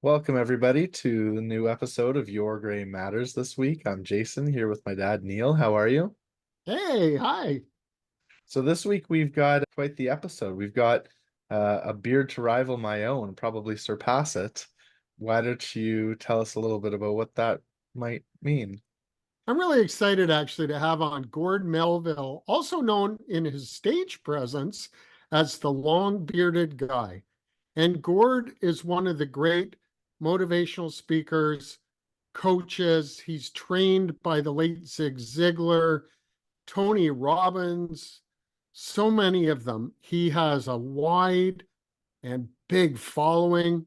Welcome, everybody, to the new episode of Your Gray Matters this week. I'm Jason here with my dad, Neil. How are you? Hey, hi. So, this week we've got quite the episode. We've got a beard to rival my own, probably surpass it. Why don't you tell us a little bit about what that might mean? I'm really excited actually to have on Gord Melville, also known in his stage presence as the long bearded guy. And Gord is one of the great motivational speakers, coaches. He's trained by the late Zig Ziglar, Tony Robbins, so many of them. He has a wide and big following.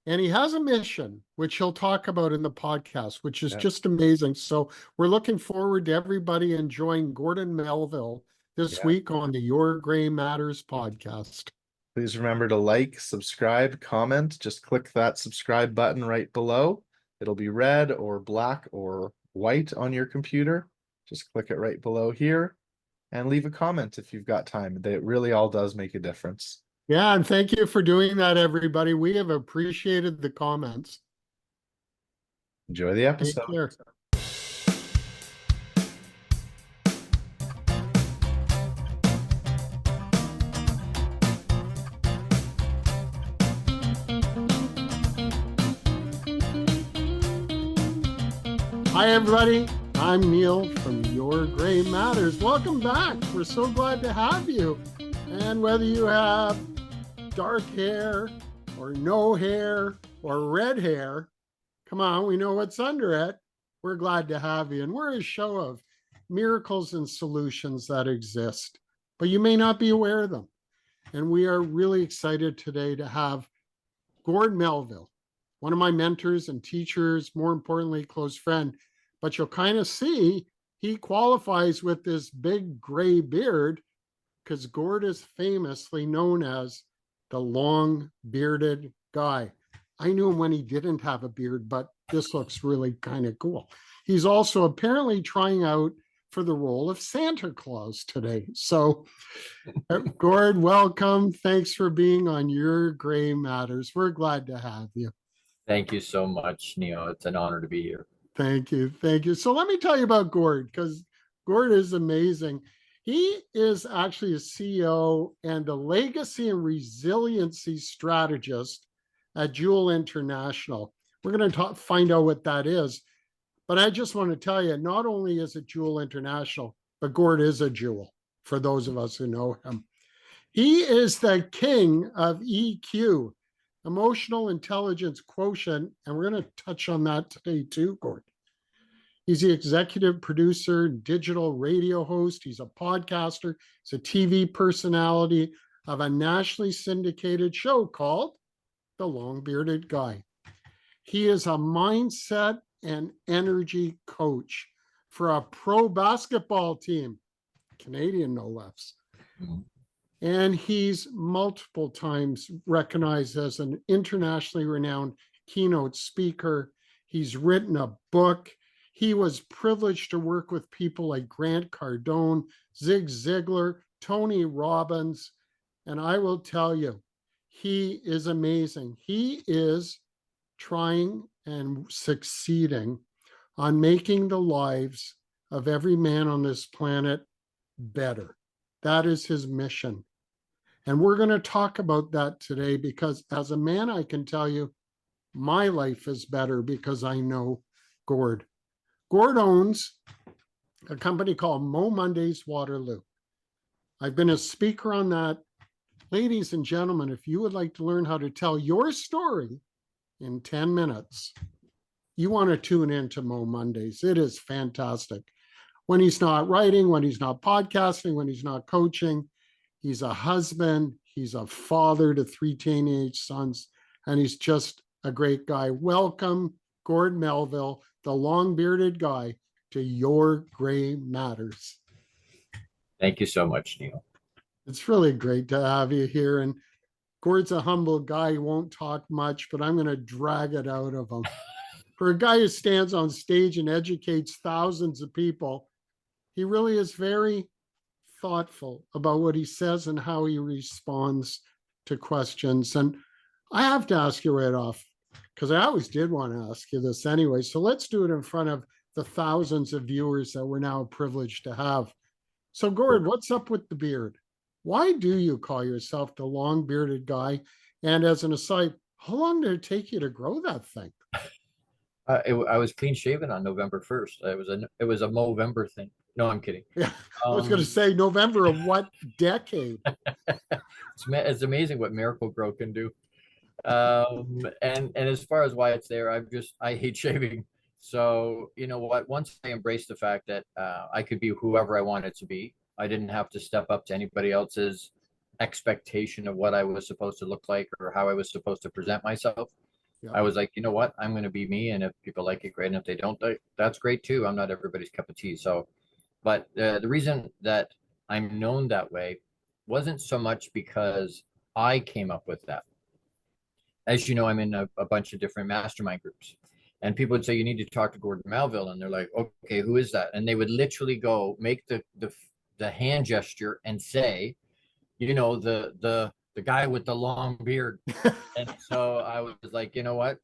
And he has a mission, which he'll talk about in the podcast, which is Yeah. just amazing. So we're looking forward to everybody enjoying Gordon Melville this Yeah. week on the Your Gray Matters podcast. Please remember to like, subscribe, comment. Just click that subscribe button right below. It'll be red or black or white on your computer. Just click it right below here and leave a comment if you've got time. It really all does make a difference. Yeah, and thank you for doing that, everybody. We have appreciated the comments. Enjoy the Take episode. care. Hi, everybody. I'm Neil from Your Gray Matters. Welcome back. We're so glad to have you. And whether you have dark hair or no hair or red hair, come on, we know what's under it. We're glad to have you. And we're a show of miracles and solutions that exist, but you may not be aware of them. And we are really excited today to have Gord Melville, one of my mentors and teachers, more importantly, close friend. But you'll kind of see he qualifies with this big gray beard because Gord is famously known as the long bearded guy. I knew him when he didn't have a beard, but this looks really kind of cool. He's also apparently trying out for the role of Santa Claus today. So, Gord, welcome. Thanks for being on Your Gray Matters. We're glad to have you. Thank you so much, Neil. It's an honor to be here. Thank you. Thank you. So let me tell you about Gord, because Gord is amazing. He is actually a CEO and a legacy and resiliency strategist at Jewel International. We're going to find out what that is. But I just want to tell you, not only is it Jewel International, but Gord is a jewel for those of us who know him. He is the king of EQ, emotional intelligence quotient, and we're going to touch on that today too, Gord. He's the executive producer, digital radio host. He's a podcaster. He's a TV personality of a nationally syndicated show called The Long Bearded Guy. He is a mindset and energy coach for a pro basketball team, Canadian no less. Mm-hmm. And he's multiple times recognized as an internationally renowned keynote speaker. He's written a book. He was privileged to work with people like Grant Cardone, Zig Ziglar, Tony Robbins. And I will tell you, he is amazing. He is trying and succeeding on making the lives of every man on this planet better. That is his mission. And we're going to talk about that today because as a man, I can tell you my life is better because I know Gord. Gord owns a company called Mo Mondays Waterloo. I've been a speaker on that. Ladies and gentlemen, if you would like to learn how to tell your story in 10 minutes, you want to tune into Mo Mondays. It is fantastic. When he's not writing, when he's not podcasting, when he's not coaching, he's a husband, he's a father to 3 teenage sons, and he's just a great guy. Welcome, Gord Melville, the long-bearded guy, to Your Gray Matters. Thank you so much, Neil. It's really great to have you here. And Gord's a humble guy. He won't talk much, but I'm going to drag it out of him. For a guy who stands on stage and educates thousands of people, he really is very thoughtful about what he says and how he responds to questions. And I have to ask you right off, because I always did want to ask you this anyway. So let's do it in front of the thousands of viewers that we're now privileged to have. So, Gord, what's up with the beard? Why do you call yourself the long bearded guy? And as an aside, how long did it take you to grow that thing? I was clean shaven on November 1st. It was a Movember thing. No, I'm kidding. Yeah, I was going to Um, say November of what decade? it's amazing what Miracle Grow can do. And as far as why it's there, I hate shaving. So you know what? Once I embraced the fact that I could be whoever I wanted to be, I didn't have to step up to anybody else's expectation of what I was supposed to look like or how I was supposed to present myself. Yeah. I was like, you know what? I'm going to be me, and if people like it, great. And if they don't, that's great too. I'm not everybody's cup of tea. So, but the reason that I'm known that way wasn't so much because I came up with that. As you know, I'm in a bunch of different mastermind groups. And people would say, you need to talk to Gordon Melville. And they're like, okay, who is that? And they would literally go make the hand gesture and say, you know, the guy with the long beard. And so I was like, you know what?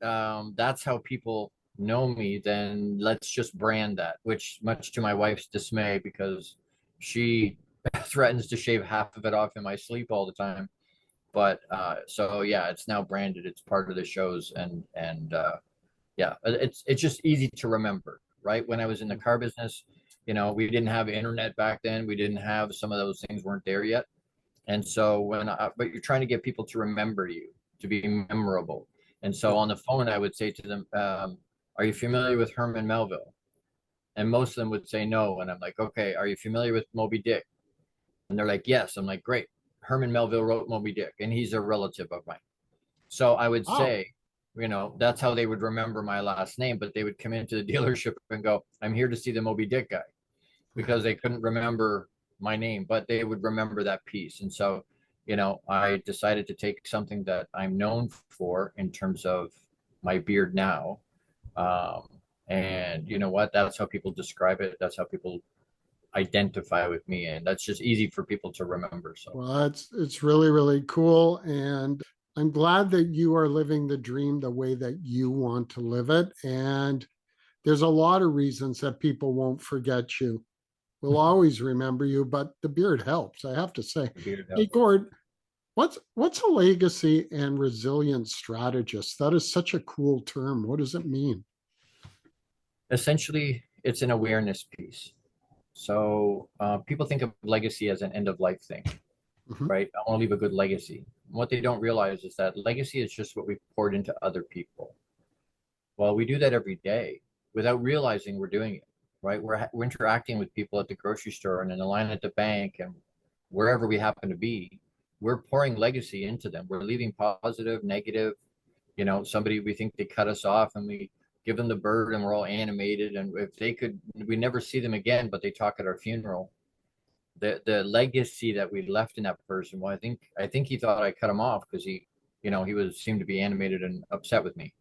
That's how people know me. Then let's just brand that, which much to my wife's dismay, because she threatens to shave half of it off in my sleep all the time. But so yeah, it's now branded. It's part of the shows, and yeah, it's just easy to remember, right? When I was in the car business, you know, we didn't have internet back then. We didn't have, some of those things weren't there yet. And so but you're trying to get people to remember you, to be memorable. And so on the phone, I would say to them, are you familiar with Herman Melville? And most of them would say no. And I'm like, okay, are you familiar with Moby Dick? And they're like, yes. I'm like, great. Herman Melville wrote Moby Dick, and he's a relative of mine. So I would Wow. say, you know, that's how they would remember my last name, but they would come into the dealership and go, I'm here to see the Moby Dick guy, because they couldn't remember my name, but they would remember that piece. And so, you know, I decided to take something that I'm known for in terms of my beard now. And you know what? That's how people describe it. That's how people identify with me. And that's just easy for people to remember. So, Well, it's really, really cool. And I'm glad that you are living the dream the way that you want to live it. And there's a lot of reasons that people won't forget you. We'll always remember you, but the beard helps, I have to say. Hey, Gord, what's a legacy and resilience strategist? That is such a cool term. What does it mean? essentially, it's an awareness piece. So people think of legacy as an end of life thing, Mhm. right? I want to leave a good legacy. What they don't realize is that legacy is just what we poured into other people. Well, we do that every day without realizing we're doing it, right? We're interacting with people at the grocery store and in the line at the bank and wherever we happen to be. We're pouring legacy into them. We're leaving positive, negative. You know, somebody, we think they cut us off, and we give them the bird and we're all animated. And if they could, we never see them again, but they talk at our funeral. The legacy that we left in that person. Well, I think he thought I cut him off because he seemed to be animated and upset with me.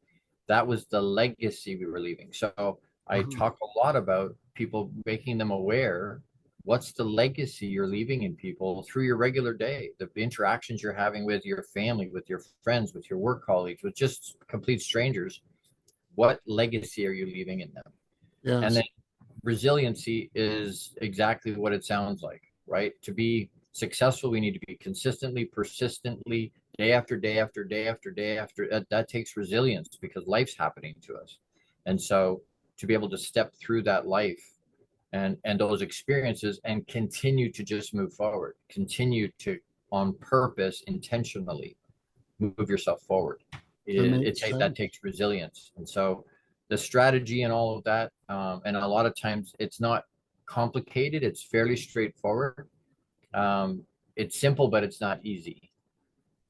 That was the legacy we were leaving. So I Mhm. talk a lot about people, making them aware, what's the legacy you're leaving in people through your regular day, the interactions you're having with your family, with your friends, with your work colleagues, with just complete strangers. What legacy are you leaving in them? And Yes. then resiliency is exactly what it sounds like, right? To be successful, we need to be consistently, persistently, day after day after day after day after. That takes resilience, because life's happening to us. And so to be able to step through that life and those experiences and continue to just move forward, continue to, on purpose, intentionally move yourself forward. That makes That sense. takes resilience. And so the strategy and all of that, and a lot of times it's not complicated. It's fairly straightforward. It's simple, but it's not easy.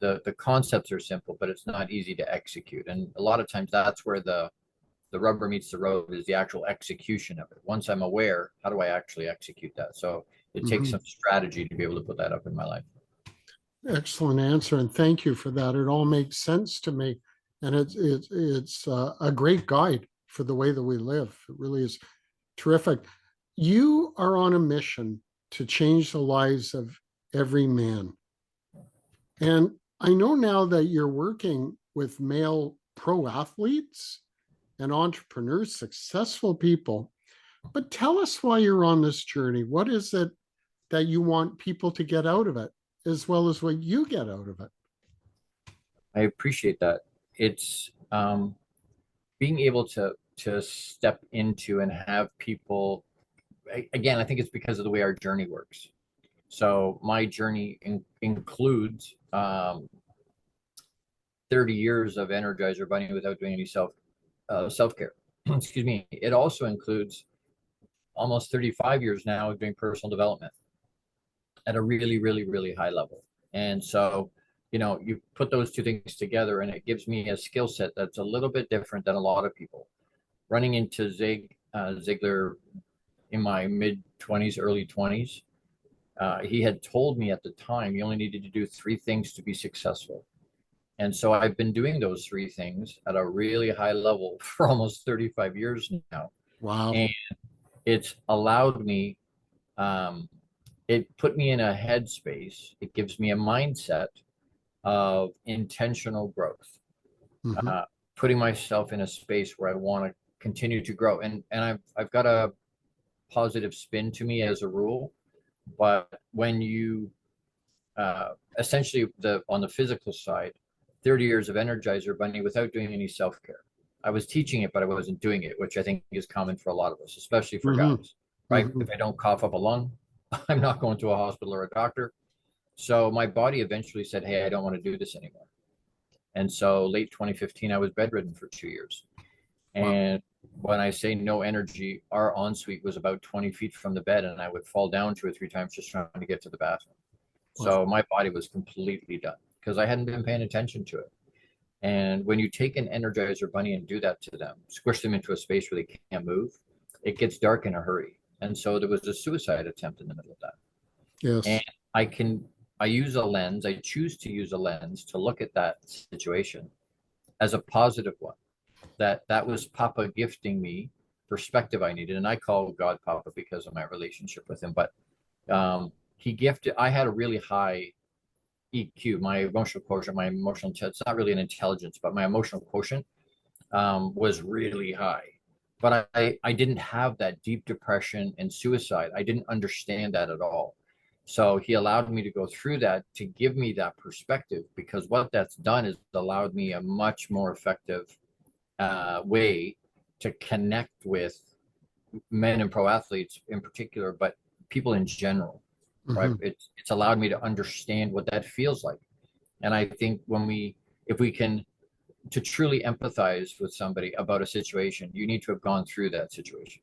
The concepts are simple, but it's not easy to execute. And a lot of times that's where the rubber meets the road, is the actual execution of it. Once I'm aware, how do I actually execute that? So it takes Mhm. some strategy to be able to put that up in my life. Excellent answer, and thank you for that. It all makes sense to me, and it's a great guide for the way that we live. It really is terrific. You are on a mission to change the lives of every man, and I know now that you're working with male pro athletes and entrepreneurs, successful people. But tell us why you're on this journey. What is it that you want people to get out of it, as well as what you get out of it? I appreciate that. It's being able to step into and have people. Again, I think it's because of the way our journey works. So my journey includes 30 years of Energizer Bunny without doing any self-care. Excuse me. It also includes almost 35 years now of doing personal development at a really, really, really high level. And so, you put those two things together and it gives me a skill set that's a little bit different than a lot of people. Running into Ziglar in my mid 20s, early 20s, he had told me at the time you only needed to do 3 things to be successful. And so I've been doing those 3 things at a really high level for almost 35 years now. Wow. And it's allowed me, it put me in a headspace. It gives me a mindset of intentional growth, Mhm. putting myself in a space where I want to continue to grow. And I've got a positive spin to me as a rule. But when you essentially on the physical side, 30 years of Energizer Bunny without doing any self-care. I was teaching it, but I wasn't doing it, which I think is common for a lot of us, especially for Mhm. guys, right? Mhm. If I don't cough up a lung, I'm not going to a hospital or a doctor. So my body eventually said, hey, I don't want to do this anymore. And so late 2015, I was bedridden for 2 years. Wow. And when I say no energy, our ensuite was about 20 feet from the bed, and I would fall down 2 or 3 times just trying to get to the bathroom. Wow. So my body was completely done because I hadn't been paying attention to it. And when you take an Energizer Bunny and do that to them, squish them into a space where they can't move, it gets dark in a hurry. And so there was a suicide attempt in the middle of that. And Yes. I use a lens, I choose to use a lens to look at that situation as a positive one. That was Papa gifting me perspective I needed. And I call God Papa because of my relationship with him. But he gifted, I had a really high EQ, my emotional quotient, my emotional, it's not really an intelligence, but my emotional quotient was really high. But I didn't have that deep depression and suicide. I didn't understand that at all. So he allowed me to go through that to give me that perspective, because what that's done is allowed me a much more effective way to connect with men and pro athletes in particular, but people in general, right? Mhm. It's allowed me to understand what that feels like. And I think if we can, to truly empathize with somebody about a situation, you need to have gone through that situation.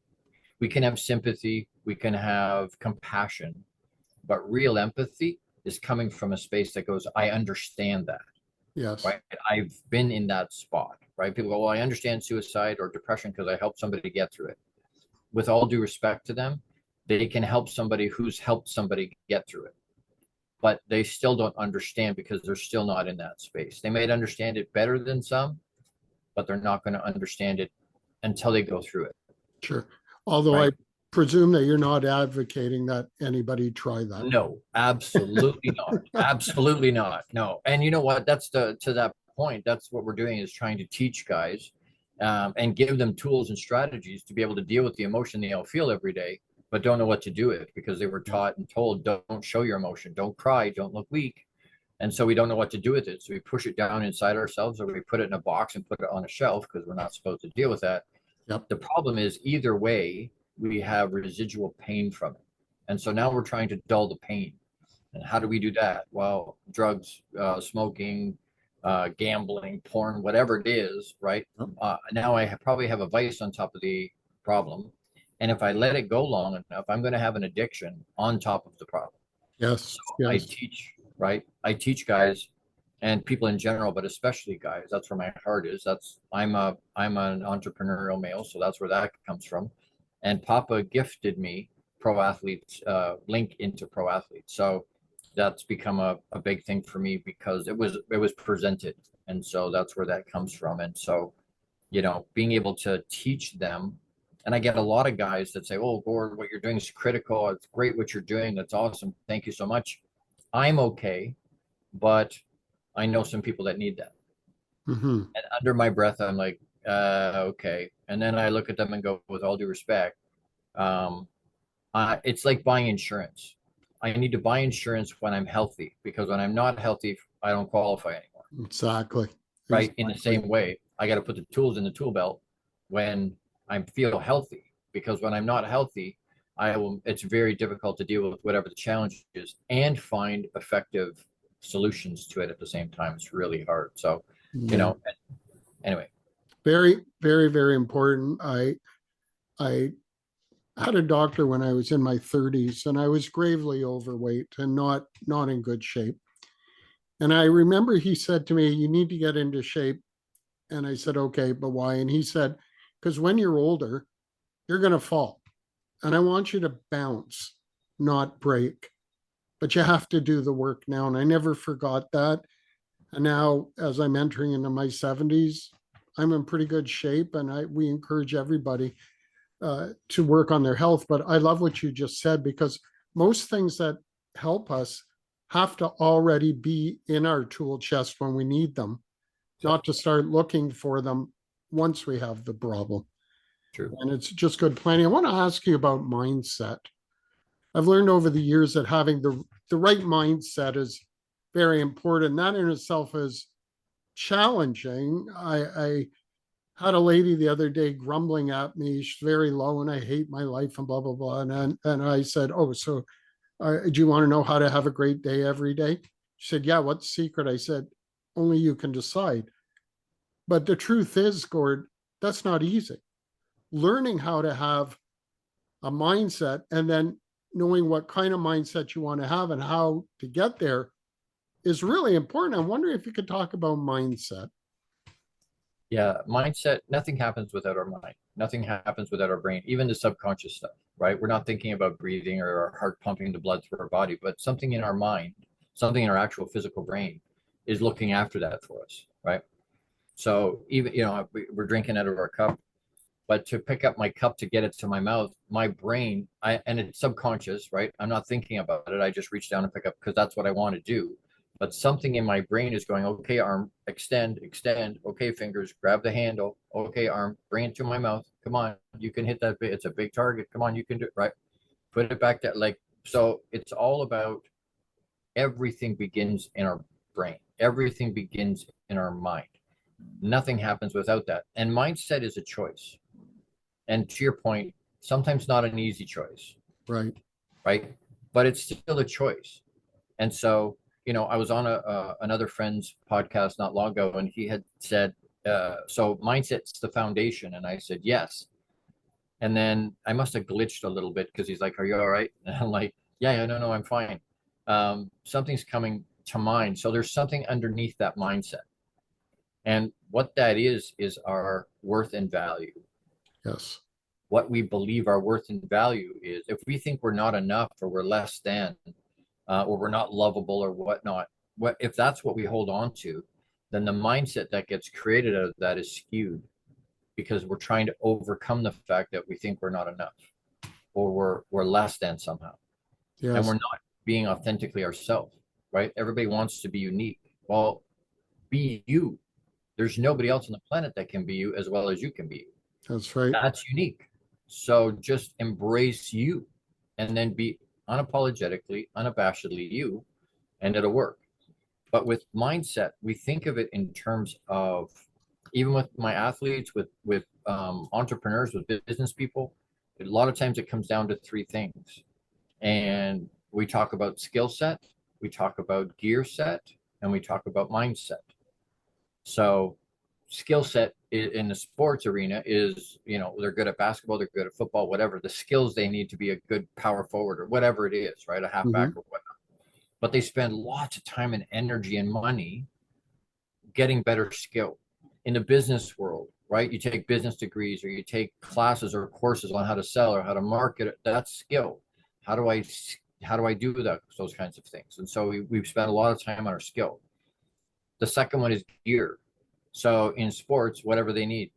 We can have sympathy, we can have compassion, but real empathy is coming from a space that goes, I understand that, Yes. right? I've been in that spot, right? People go, well, I understand suicide or depression because I helped somebody get through it. With all due respect to them, they can help somebody who's helped somebody get through it, but they still don't understand because they're still not in that space. They may understand it better than some, but they're not going to understand it until they go through it, Sure. Although I right? presume that you're not advocating that anybody try that. No, absolutely not. Absolutely not. No. And you know what? That's to that point. That's what we're doing, is trying to teach guys and give them tools and strategies to be able to deal with the emotion they all feel every day, but don't know what to do with it because they were taught and told, don't show your emotion, don't cry, don't look weak. And so we don't know what to do with it. So we push it down inside ourselves, or we put it in a box and put it on a shelf because we're not supposed to deal with that. Yep. The problem is, either way, we have residual pain from it. And so now we're trying to dull the pain. And how do we do that? Well, drugs, smoking, gambling, porn, whatever it is, right? Yep. Now I probably have a vice on top of the problem. And if I let it go long enough, I'm going to have an addiction on top of the problem. Yes. So I Yes. teach, right? I teach guys and people in general, but especially guys. That's where my heart is. I'm an entrepreneurial male, so that's where that comes from. And Papa gifted me pro athletes, link into pro athletes. So that's become a big thing for me because it was presented. And so that's where that comes from. And so, being able to teach them. And I get a lot of guys that say, oh, Gord, what you're doing is critical. It's great what you're doing. That's awesome. Thank you so much. I'm okay, but I know some people that need that. Hmm. And under my breath, I'm like, okay. And then I look at them and go, with all due respect, um, it's like buying insurance. I need to buy insurance when I'm healthy, because when I'm not healthy, I don't qualify anymore. Exactly. Right? In the Exactly. same way, I got to put the tools in the tool belt when I feel healthy, because when I'm not healthy, it's very difficult to deal with whatever the challenge is and find effective solutions to it at the same time. It's really hard. So, you Yeah. know, anyway. Very, very, very important. I had a doctor when I was in my 30s, and I was gravely overweight and not in good shape. And I remember he said to me, "You need to get into shape." And I said, "Okay, but why?" And he said, "Because when you're older, you're going to fall. And I want you to bounce, not break. But you have to do the work now." And I never forgot that. And now, as I'm entering into my 70s, I'm in pretty good shape. And we encourage everybody to work on their health. But I love what you just said, because most things that help us have to already be in our tool chest when we need them, not to start looking for them once we have the problem. True. And it's just good planning. I want to ask you about mindset. I've learned over the years that having the right mindset is very important. That in itself is challenging. I had a lady the other day grumbling at me. She's very low and I hate my life and blah, blah, blah. And I said, "Oh, so do you want to know how to have a great day every day?" She said, "Yeah, what's the secret?" I said, "Only you can decide." But the truth is, Gord, that's not easy. Learning how to have a mindset and then knowing what kind of mindset you want to have and how to get there is really important. I'm wondering if you could talk about mindset. Yeah, mindset, nothing happens without our mind. Nothing happens without our brain, even the subconscious stuff, right? We're not thinking about breathing or our heart pumping the blood through our body, but something in our mind, something in our actual physical brain is looking after that for us, right? So even, we're drinking out of our cup, but to pick up my cup to get it to my mouth, my brain, and it's subconscious, right? I'm not thinking about it. I just reach down and pick up because that's what I want to do. But something in my brain is going, okay, arm, extend, extend. Okay, fingers, grab the handle. Okay, arm, bring it to my mouth. Come on, you can hit that. It's a big target. Come on, you can do it, right? Put it back there. Like, so it's all about everything begins in our brain. Everything begins in our mind. Nothing happens without that. And mindset is a choice. And to your point, sometimes not an easy choice, Right. right? But it's still a choice. And so, I was on another friend's podcast not long ago, and he had said, "So mindset's the foundation." And I said, "Yes." And then I must have glitched a little bit because he's like, "Are you all right?" And I'm like, "Yeah, yeah, no, no, I'm fine." Something's coming to mind. So there's something underneath that mindset, and what that is our worth and value. Yes. What we believe our worth and value is. If we think we're not enough or we're less than, or we're not lovable or whatnot, if that's what we hold on to, then the mindset that gets created out of that is skewed because we're trying to overcome the fact that we think we're not enough or we're less than somehow, and we're Yes. not being authentically ourselves. Right? Everybody wants to be unique. Well, be you. There's nobody else on the planet that can be you as well as you can be you. That's right. That's unique. So just embrace you and then be unapologetically, unabashedly you, and it'll work. But with mindset, we think of it in terms of, even with my athletes, with entrepreneurs, with business people, a lot of times it comes down to three things. And we talk about skill set, we talk about gear set, and we talk about mindset. So skill set in the sports arena is, they're good at basketball, they're good at football, whatever the skills they need to be a good power forward or whatever it is, right? A halfback Hmm. or whatnot. But they spend lots of time and energy and money getting better skill. In the business world, right? You take business degrees or you take classes or courses on how to sell or how to market it. That's skill. How do I do that? Those kinds of things. And so we've spent a lot of time on our skill. The second one is gear. So in sports, whatever they need,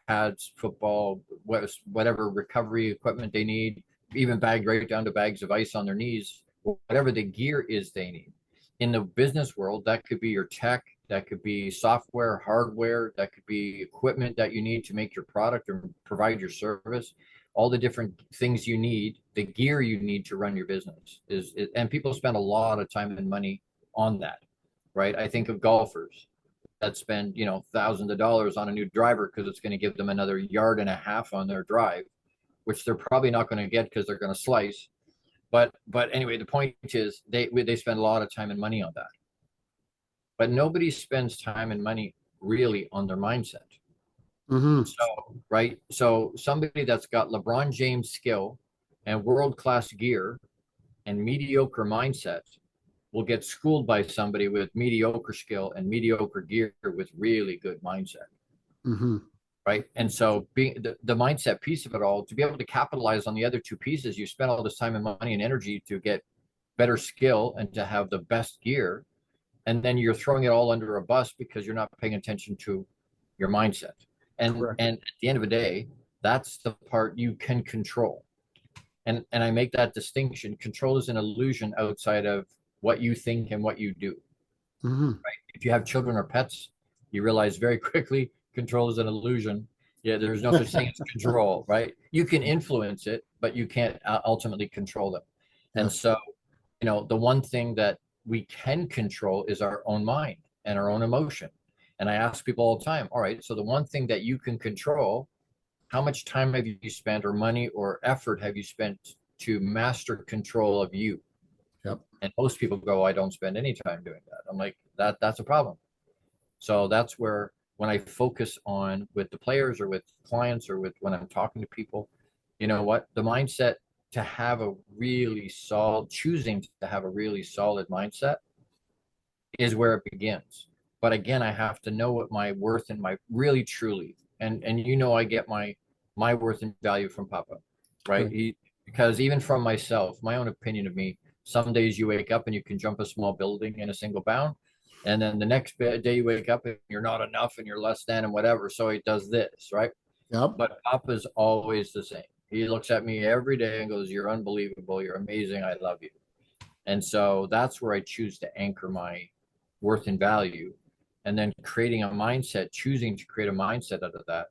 pads, football, whatever recovery equipment they need, even bagged right down to bags of ice on their knees, whatever the gear is they need. In the business world, that could be your tech, that could be software, hardware, that could be equipment that you need to make your product or provide your service, all the different things you need, the gear you need to run your business and people spend a lot of time and money on that, right? I think of golfers that spend, thousands of dollars on a new driver because it's going to give them another yard and a half on their drive, which they're probably not going to get because they're going to slice. But anyway, the point is they spend a lot of time and money on that. But nobody spends time and money really on their mindset. Mm-hmm. So, right? So somebody that's got LeBron James skill and world-class gear and mediocre mindset will get schooled by somebody with mediocre skill and mediocre gear with really good mindset. Mm-hmm. Right. And so being the mindset piece of it all, to be able to capitalize on the other two pieces, you spend all this time and money and energy to get better skill and to have the best gear. And then you're throwing it all under a bus because you're not paying attention to your mindset. And at the end of the day, that's the part you can control. And I make that distinction. Control is an illusion outside of what you think and what you do. Mm-hmm. Right. If you have children or pets, you realize very quickly control is an illusion. Yeah, there's no such thing as control, right? You can influence it, but you can't ultimately control them. And so, the one thing that we can control is our own mind and our own emotion. And I ask people all the time, all right, so the one thing that you can control, how much time have you spent or money or effort have you spent to master control of you? Yep. And most people go, I don't spend any time doing that. I'm like, that's a problem. So that's where when I focus on with the players or with clients or with when I'm talking to people, the mindset to have a really solid, choosing to have a really solid mindset is where it begins. But again, I have to know what my worth and my really truly, and I get my worth and value from Papa, right? Because even from myself, my own opinion of me, some days you wake up and you can jump a small building in a single bound. And then the next day you wake up and you're not enough and you're less than and whatever. So he does this, right? Yep. But Papa's always the same. He looks at me every day and goes, you're unbelievable. You're amazing. I love you. And so that's where I choose to anchor my worth and value. And then creating a mindset, choosing to create a mindset out of that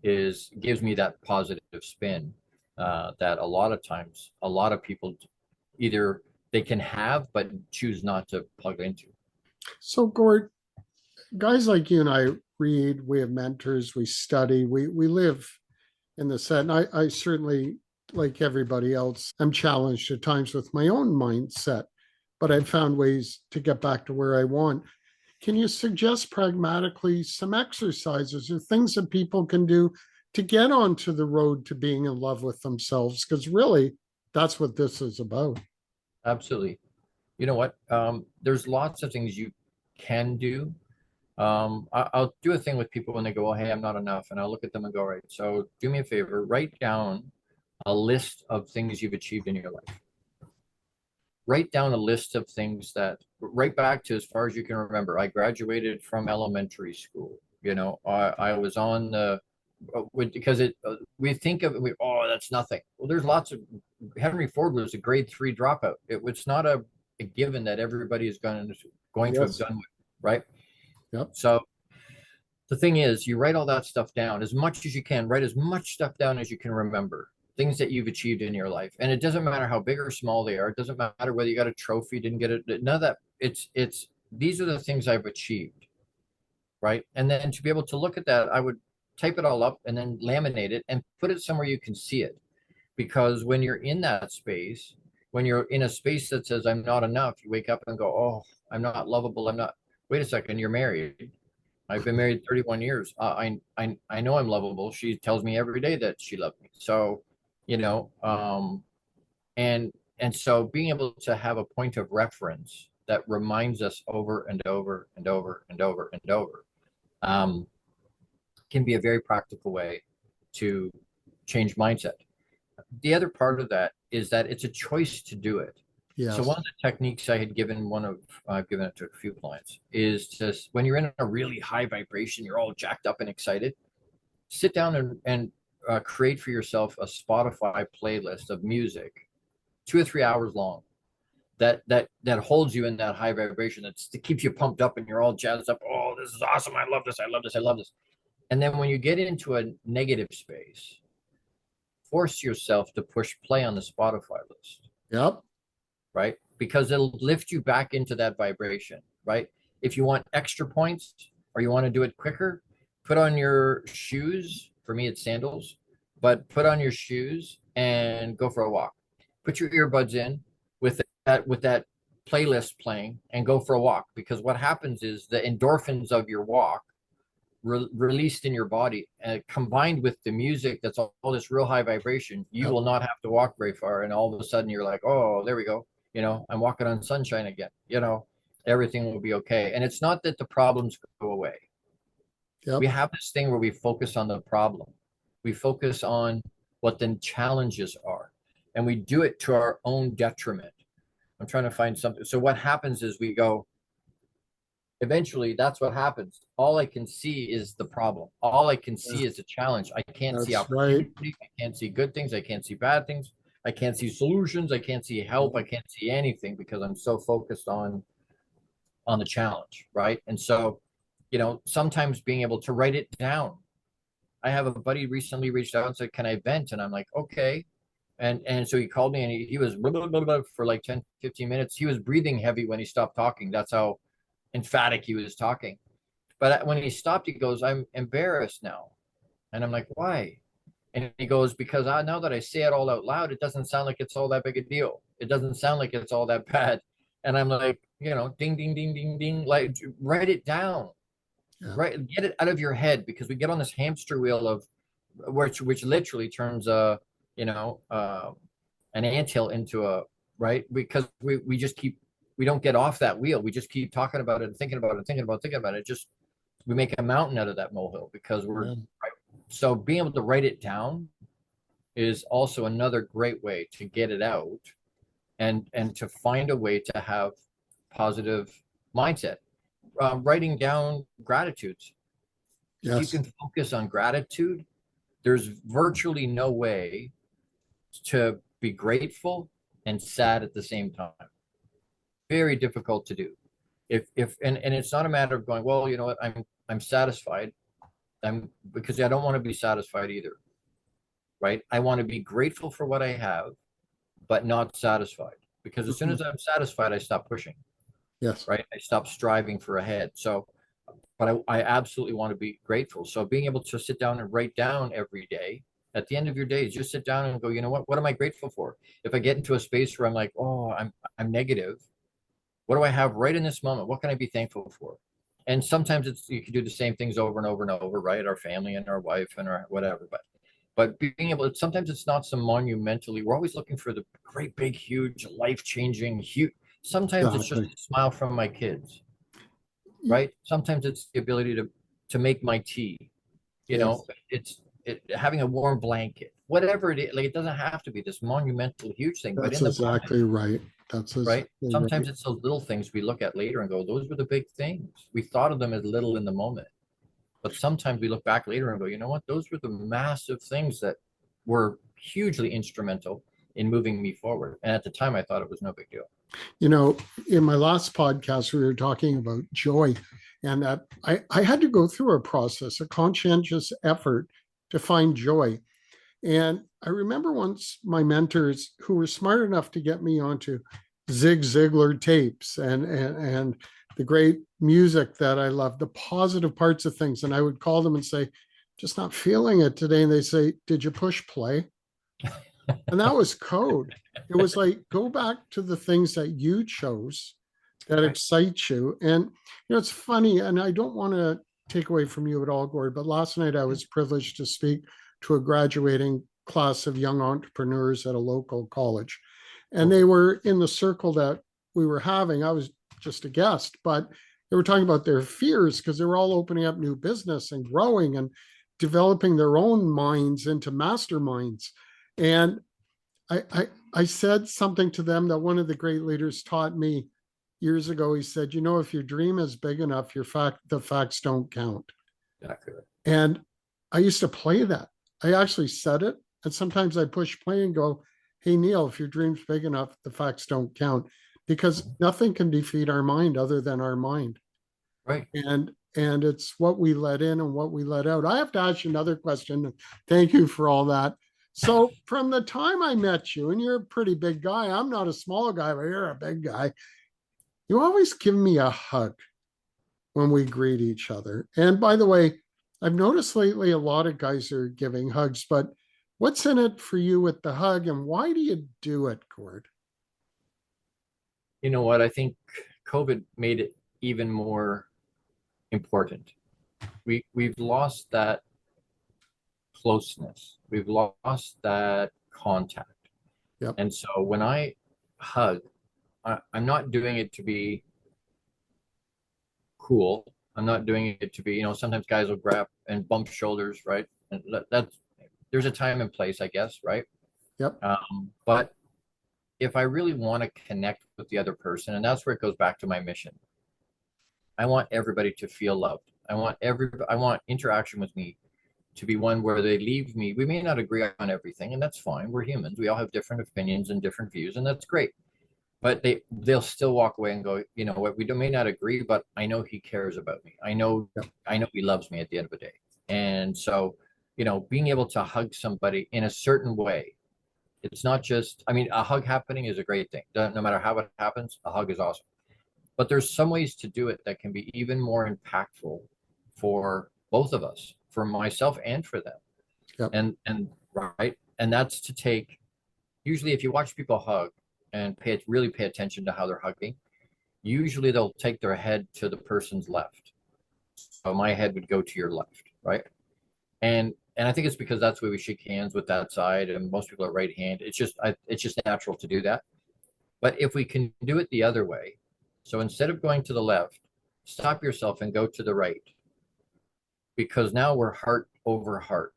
gives me that positive spin that a lot of times, a lot of people either they can have, but choose not to plug into. So, Gord, guys like you and I read, we have mentors, we study, we live in the set. And I certainly, like everybody else, am challenged at times with my own mindset, but I've found ways to get back to where I want. Can you suggest pragmatically some exercises or things that people can do to get onto the road to being in love with themselves? Because really, that's what this is about. Absolutely. You know what? There's lots of things you can do. I'll do a thing with people when they go, oh, hey, I'm not enough. And I'll look at them and go, right, so do me a favor, write down a list of things you've achieved in your life. Write down a list of things that, right back to as far as you can remember. I graduated from elementary school. I was on the, because we think of it, oh, that's nothing. Well, there's lots of, Henry Ford was a grade 3 dropout. It's not a given that everybody is going to have done with, right? Yep. So the thing is, you write all that stuff down as much as you can. Write as much stuff down as you can remember, things that you've achieved in your life. And it doesn't matter how big or small they are. It doesn't matter whether you got a trophy, didn't get it. None of that. It's these are the things I've achieved, right? And then to be able to look at that, I would type it all up and then laminate it and put it somewhere you can see it. Because when you're in that space, when you're in a space that says, I'm not enough, you wake up and go, oh, I'm not lovable. I'm not. Wait a second, you're married. I've been married 31 years. I know I'm lovable. She tells me every day that she loved me. So, and so being able to have a point of reference that reminds us over and over and over and over and over can be a very practical way to change mindset. The other part of that is that it's a choice to do it. Yes. So one of the techniques I had given I've given it to a few clients is just when you're in a really high vibration, you're all jacked up and excited, sit down and create for yourself a Spotify playlist of music, 2 or 3 hours long. that holds you in that high vibration. That keeps you pumped up and you're all jazzed up. Oh, this is awesome. I love this. I love this. I love this. And then when you get into a negative space, force yourself to push play on the Spotify list. Yep. Right? Because it'll lift you back into that vibration, right? If you want extra points or you want to do it quicker, put on your shoes. For me, it's sandals, but put on your shoes and go for a walk. Put your earbuds in with that playlist playing and go for a walk, because what happens is the endorphins of your walk released in your body, combined with the music that's all this real high vibration, you will not have to walk very far, and all of a sudden you're like, oh, there we go, I'm walking on sunshine again, everything will be okay. And it's not that the problems go away. We have this thing where we focus on the problem, we focus on what the challenges are, and we do it to our own detriment. I'm trying to find something. So what happens is we go, eventually that's what happens. All I can see is the problem. All I can see is the challenge. I can't see opportunity. Right. I can't see good things. I can't see bad things. I can't see solutions. I can't see help. I can't see anything because I'm so focused on the challenge, right? And so, sometimes being able to write it down. I have a buddy recently reached out and said, can I vent? And I'm like, okay. And so he called me and he was blah, blah, blah, blah, for like 10, 15 minutes. He was breathing heavy when he stopped talking. That's how emphatic he was talking. But when he stopped, he goes, I'm embarrassed now. And I'm like, why? And he goes, because now that I say it all out loud, it doesn't sound like it's all that big a deal. It doesn't sound like it's all that bad. And I'm like, ding, ding, ding, ding, ding, like write it down. Yeah. Right, get it out of your head, because we get on this hamster wheel of which literally turns an anthill into a right, because we just keep, we don't get off that wheel. We just keep talking about it and thinking about it, thinking about it. Just we make a mountain out of that molehill because we're right. So being able to write it down is also another great way to get it out and to find a way to have positive mindset. Writing down gratitudes. Yes. If you can focus on gratitude, there's virtually no way to be grateful and sad at the same time. Very difficult to do. And it's not a matter of going, well, you know what, I'm satisfied. Because I don't want to be satisfied either. Right? I want to be grateful for what I have, but not satisfied. Because as soon as I'm satisfied, I stop pushing. Yes. Right. I stopped striving for ahead. So, but I absolutely want to be grateful. So being able to sit down and write down every day, at the end of your days, just sit down and go, you know what am I grateful for? If I get into a space where I'm like, oh, I'm negative, what do I have right in this moment? What can I be thankful for? And sometimes you can do the same things over and over and over, right? Our family and our wife and our whatever. But being able to, sometimes it's not so monumentally, we're always looking for the great, big, huge, life-changing, huge. Sometimes it's just a smile from my kids, right? Sometimes it's the ability to make my tea, it's having a warm blanket, whatever it is. Like, it doesn't have to be this monumental, huge thing. That's but in exactly moment, right. That's right. Sometimes it's those little things we look at later and go, those were the big things. We thought of them as little in the moment, but sometimes we look back later and go, you know what? Those were the massive things that were hugely instrumental in moving me forward. And at the time, I thought it was no big deal. In my last podcast, we were talking about joy, and that I had to go through a process, a conscientious effort to find joy. And I remember once my mentors, who were smart enough to get me onto Zig Ziglar tapes and the great music that I love, the positive parts of things. And I would call them and say, just not feeling it today. And they say, did you push play? And that was code. It was like, go back to the things that you chose that excite you. And, it's funny, and I don't want to take away from you at all, Gord, but last night I was privileged to speak to a graduating class of young entrepreneurs at a local college. And they were in the circle that we were having. I was just a guest, but they were talking about their fears because they were all opening up new business and growing and developing their own minds into masterminds. And I said something to them that one of the great leaders taught me years ago. He said, if your dream is big enough, the facts don't count. Exactly. And I used to play that. I actually said it. And sometimes I push play and go, hey, Neil, if your dream's big enough, the facts don't count. because nothing can defeat our mind other than our mind. Right. And it's what we let in and what we let out. I have to ask you another question. Thank you for all that. So from the time I met you, and you're a pretty big guy, I'm not a small guy, but you're a big guy. You always give me a hug when we greet each other. And by the way, I've noticed lately a lot of guys are giving hugs, but what's in it for you with the hug, and why do you do it, Gord? You know what? I think COVID made it even more important. We've lost that closeness. We've lost that contact. Yep. And so when I hug, I'm not doing it to be cool. I'm not doing it to be, sometimes guys will grab and bump shoulders, right? And that's there's a time and place, I guess, right? Yep. But if I really want to connect with the other person, and that's where it goes back to my mission. I want everybody to feel loved. I want interaction with me to be one where they leave me. We may not agree on everything, and that's fine. We're humans. We all have different opinions and different views, and that's great. But they'll still walk away and go, you know what, may not agree, but I know he cares about me. Yep. I know he loves me at the end of the day. And so, being able to hug somebody in a certain way, it's not just, a hug happening is a great thing. No matter how it happens, a hug is awesome. But there's some ways to do it that can be even more impactful for both of us, for myself and for them. Yep. And right. And that's to take, usually if you watch people hug and really pay attention to how they're hugging, usually they'll take their head to the person's left. So my head would go to your left, right? And I think it's because that's the way we shake hands with that side, and most people are right hand. It's just natural to do that. But if we can do it the other way, so instead of going to the left, stop yourself and go to the right, because now we're heart over heart.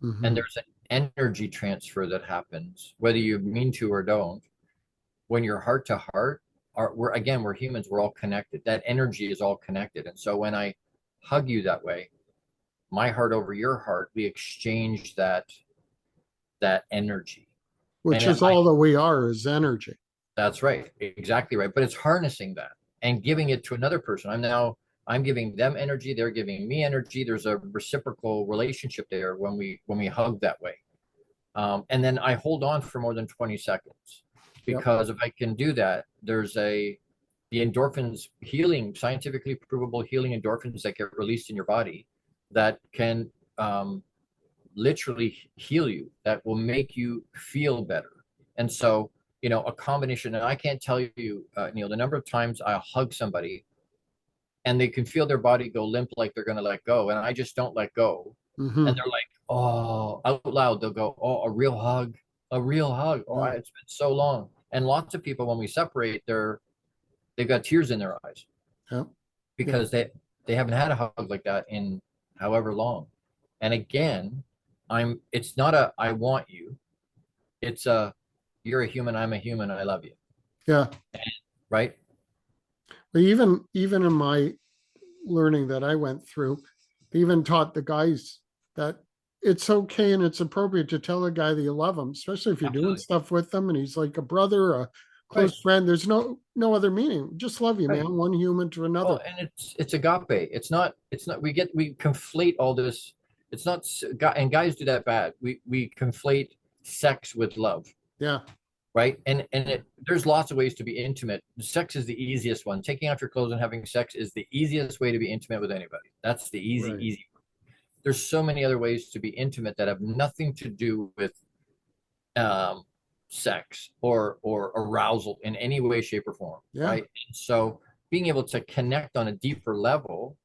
Mm-hmm. And there's an energy transfer that happens, whether you mean to or don't. When you're heart to heart, we're humans, we're all connected. That energy is all connected. And so when I hug you that way, my heart over your heart, we exchange that energy. Which is all that we are, is energy. That's right. Exactly right. But it's harnessing that and giving it to another person. I'm giving them energy. They're giving me energy. There's a reciprocal relationship there when we hug that way. And then I hold on for more than 20 seconds, because if I can do that, there's the endorphins, scientifically provable healing endorphins that get released in your body that can literally heal you, that will make you feel better. And so, a combination, and I can't tell you, Neil, the number of times I'll hug somebody and they can feel their body go limp, like they're going to let go. And I just don't let go. Mm-hmm. And they're like, oh, out loud, they'll go, oh, a real hug. Oh, it's been so long. And lots of people, when we separate, they've got tears in their eyes. Yep. Because they haven't had a hug like that in however long. And again, it's not a, I want you. It's a, you're a human, I'm a human, I love you. Yeah. Right. But even in my learning that I went through, they even taught the guys that it's okay and it's appropriate to tell a guy that you love him, especially if you're doing stuff with them and he's like a brother, a close friend. There's no other meaning. Just love you, man. One human to another. Well, and it's agape. It's not we conflate all this. It's not, and guys do that bad. We conflate sex with love. Yeah. Right. And there's lots of ways to be intimate. Sex is the easiest one. Taking off your clothes and having sex is the easiest way to be intimate with anybody. That's the easy one. There's so many other ways to be intimate that have nothing to do with sex or arousal in any way, shape, or form. Yeah. Right. And so being able to connect on a deeper level,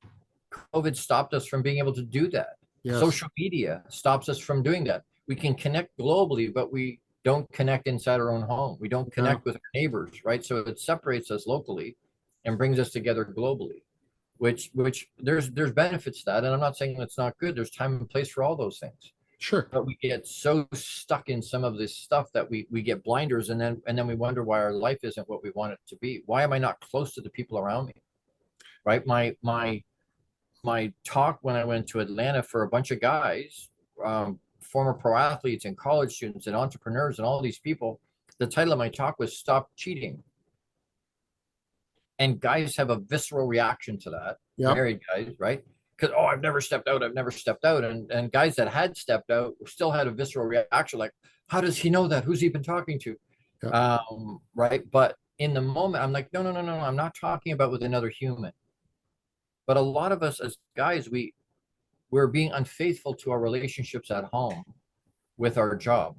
COVID stopped us from being able to do that. Yes. Social media stops us from doing that. We can connect globally, but we don't connect inside our own home. We don't connect with our neighbors, right? So it separates us locally and brings us together globally, which there's benefits to that. And I'm not saying it's not good. There's time and place for all those things. Sure. But we get so stuck in some of this stuff that we get blinders, and then we wonder why our life isn't what we want it to be. Why am I not close to the people around me? Right? My talk when I went to Atlanta for a bunch of guys, former pro athletes and college students and entrepreneurs and all these people, the title of my talk was Stop Cheating. And guys have a visceral reaction to that. Yep. Married guys, right? Because, oh, I've never stepped out. I've never stepped out. And guys that had stepped out still had a visceral reaction, like, how does he know that? Who's he been talking to? Yep. Right. But in the moment, I'm like, no, no, no, no, no. I'm not talking about with another human. But a lot of us as guys, we're being unfaithful to our relationships at home with our job.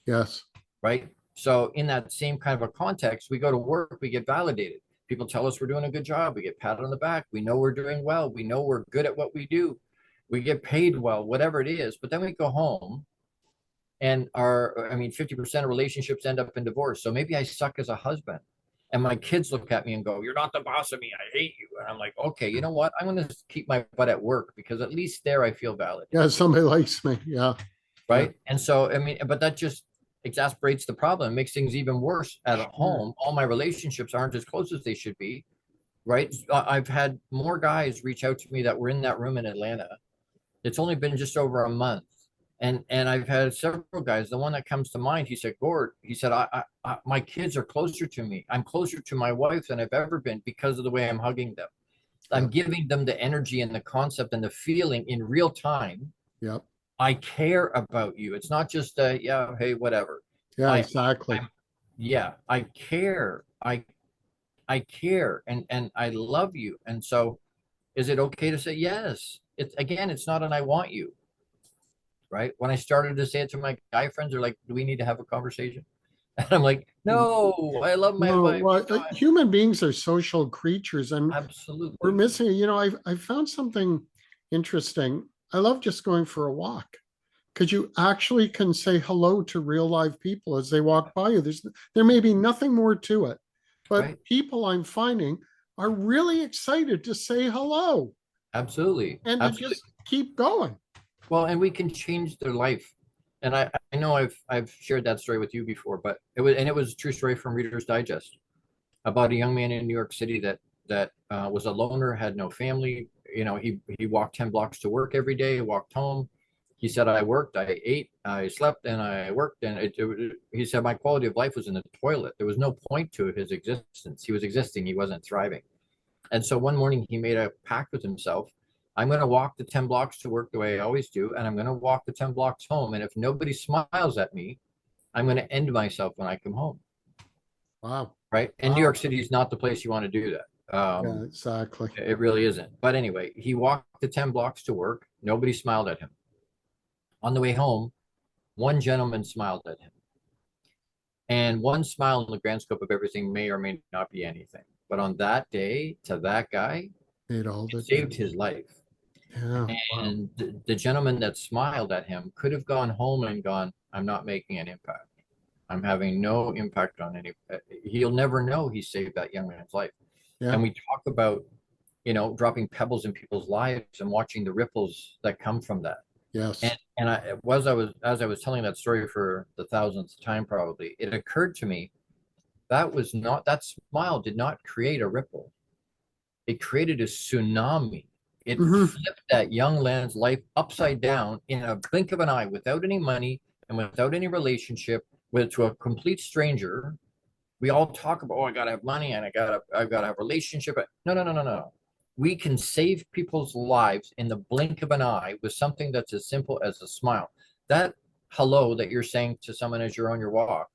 Yes. Right. So in that same kind of a context, we go to work, we get validated. People tell us we're doing a good job. We get patted on the back. We know we're doing well. We know we're good at what we do. We get paid well, whatever it is. But then we go home and 50% of relationships end up in divorce. So maybe I suck as a husband. And my kids look at me and go, you're not the boss of me. I hate you. And I'm like, okay, you know what? I'm going to keep my butt at work because at least there I feel valid. Yeah, somebody likes me. Yeah. Right. Yeah. And so, but that just exasperates the problem, makes things even worse at home. All my relationships aren't as close as they should be. Right. I've had more guys reach out to me that were in that room in Atlanta. It's only been just over a month. And I've had several guys. The one that comes to mind, he said, Gord, he said, my kids are closer to me. I'm closer to my wife than I've ever been because of the way I'm hugging them. I'm giving them the energy and the concept and the feeling in real time. Yep. I care about you. It's not just yeah, hey, whatever. Yeah, exactly. I care. I care and I love you. And so is it okay to say yes? It's not an I want you. Right? When I started to say it to my guy friends, they're like, do we need to have a conversation? And I'm like, no, I love my wife. Well, human beings are social creatures, and absolutely we're missing. You know, I found something interesting. I love just going for a walk because you actually can say hello to real live people as they walk by you. There may be nothing more to it, but people I'm finding are really excited to say hello. Absolutely. And to just keep going. Well, and we can change their life. And I know I've shared that story with you before, but it was a true story from Reader's Digest about a young man in New York City that was a loner, had no family. You know, he walked 10 blocks to work every day, walked home. He said, I worked, I ate, I slept, and I worked. And he said, my quality of life was in the toilet. There was no point to his existence. He was existing. He wasn't thriving. And so one morning he made a pact with himself. I'm going to walk the 10 blocks to work the way I always do. And I'm going to walk the 10 blocks home. And if nobody smiles at me, I'm going to end myself when I come home. Wow. Right. And New York City is not the place you want to do that. Yeah, exactly. It really isn't. But anyway, he walked the 10 blocks to work. Nobody smiled at him. On the way home, one gentleman smiled at him. And one smile in the grand scope of everything may or may not be anything. But on that day, to that guy, it saved his life. Yeah, and the gentleman that smiled at him could have gone home and gone, I'm not making an impact. I'm having no impact on any. He'll never know he saved that young man's life. Yeah. And we talk about, dropping pebbles in people's lives and watching the ripples that come from that. Yes. And as I was telling that story for the 1000th time, probably, it occurred to me that smile did not create a ripple. It created a tsunami. It flipped that young man's life upside down in a blink of an eye, without any money and without any relationship, to a complete stranger. We all talk about, I gotta have money and I've gotta have a relationship. No. We can save people's lives in the blink of an eye with something that's as simple as a smile. That hello that you're saying to someone as you're on your walk,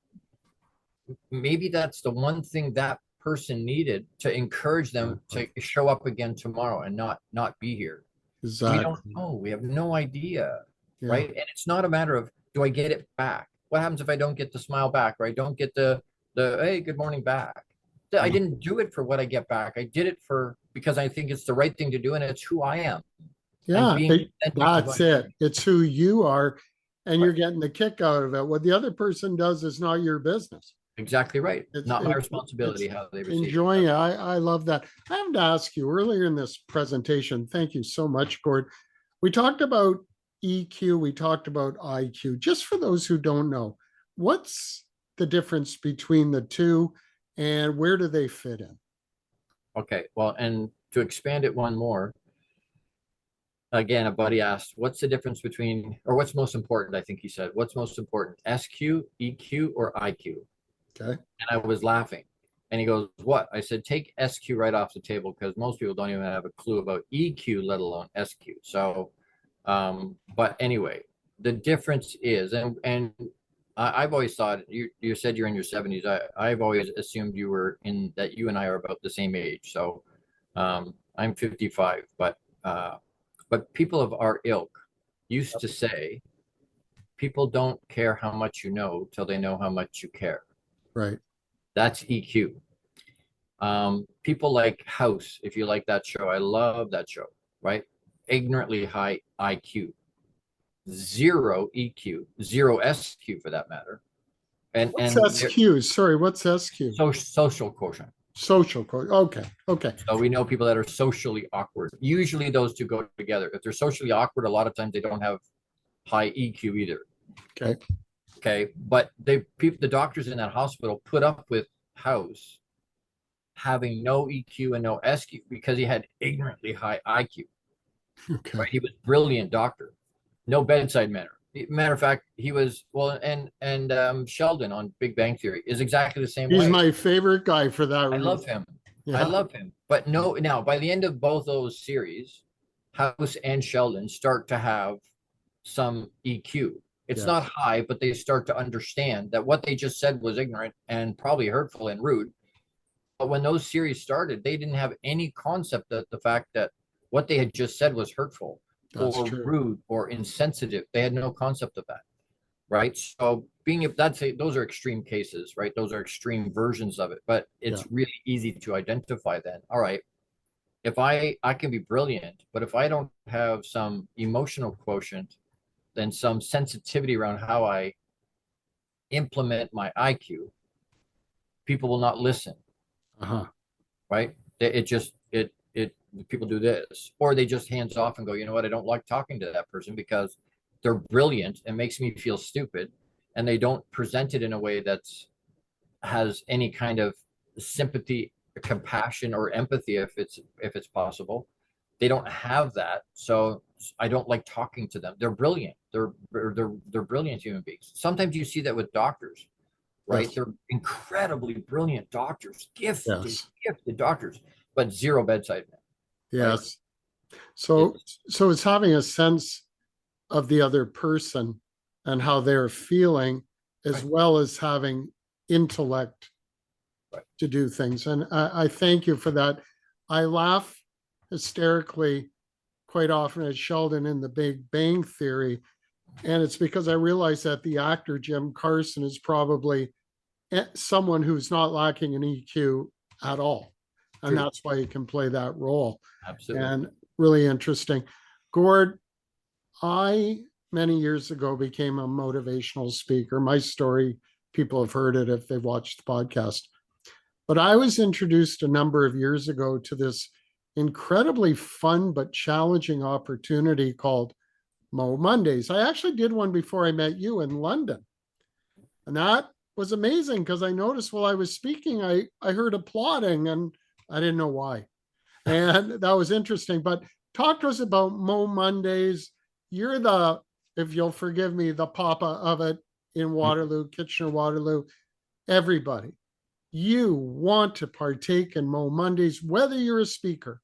maybe that's the one thing that person needed to encourage them to show up again tomorrow and not be here. Exactly. We don't know. We have no idea. Yeah. Right. And it's not a matter of, do I get it back? What happens if I don't get the smile back, or I don't get the hey, good morning back? I didn't do it for what I get back. I did it because I think it's the right thing to do, and it's who I am. Yeah, that's it. It's who you are, and you're getting the kick out of it. What the other person does is not your business. Exactly right. It's not my responsibility how they receive enjoying it. I love that. I have to ask you, earlier in this presentation, thank you so much, Gord. We talked about EQ, we talked about IQ. Just for those who don't know, what's the difference between the two and where do they fit in? Okay, well, and to expand it one more, again, a buddy asked, what's the difference between, or what's most important? I think he said, what's most important, SQ, EQ, or IQ? Okay. And I was laughing And he goes, what? I said, take SQ right off the table, because most people don't even have a clue about EQ, let alone SQ. So, but anyway, the difference is, and I've always thought, you said you're in your 70s. I've always assumed you were in that you and I are about the same age. So I'm 55, but people of our ilk used to say, people don't care how much you know till they know how much you care. Right. That's EQ. People like House, if you like that show, I love that show, right? Ignorantly high IQ, zero EQ, zero SQ for that matter. What's And SQ? Sorry, what's SQ? social quotient. Social code. Okay. Okay. So we know people that are socially awkward. Usually those two go together. If they're socially awkward, a lot of times they don't have high EQ either. Okay. Okay. But the doctors in that hospital put up with House having no EQ and no SQ because he had ignorantly high IQ. Okay. Right? He was a brilliant doctor. No bedside manner. Matter of fact, he was well, and Sheldon on Big Bang Theory is exactly the same He's way. my favorite guy for that I reason. love him. I Yeah. love him. But no, now by the end of both those series, House and Sheldon start to have some EQ. It's Yes. not high, but they start to understand that what they just said was ignorant and probably hurtful and rude. But when those series started, they didn't have any concept that the fact that what they had just said was hurtful That's or true. rude or insensitive. They had no concept of that. Right. So those are extreme cases, right? Those are extreme versions of it, but it's Yeah. really easy to identify then. All right. If I can be brilliant, but if I don't have some emotional quotient, then some sensitivity around how I implement my IQ, people will not listen. Uh-huh. Right. It people do this, or they just hands off and go, you know what? I don't like talking to that person because they're brilliant and makes me feel stupid. And they don't present it in a way that's has any kind of sympathy, compassion, or empathy if it's possible. They don't have that, so I don't like talking to them. They're brilliant. They're brilliant human beings. Sometimes you see that with doctors, right? Yes. They're incredibly brilliant doctors, Yes. gifted doctors, but zero bedside manner, right? Yes. So It's so it's having a sense of the other person and how they're feeling, as right, well as having intellect right. to do things. And I thank you for that. I laugh hysterically quite often at Sheldon in the Big Bang Theory. And it's because I realize that the actor Jim Carson is probably someone who's not lacking an EQ at all. And True. that's why he can play that role. Absolutely. And really interesting. Gord, I many years ago became a motivational speaker. My story, people have heard it if they've watched the podcast. But I was introduced a number of years ago to this incredibly fun but challenging opportunity called Mo Mondays. I actually did one before I met you in London. And that was amazing because I noticed while I was speaking, I heard applauding and I didn't know why. And that was interesting. But talk to us about Mo Mondays. You're the, if you'll forgive me, the papa of it in Waterloo, Kitchener Waterloo. Everybody, you want to partake in Mo Mondays, whether you're a speaker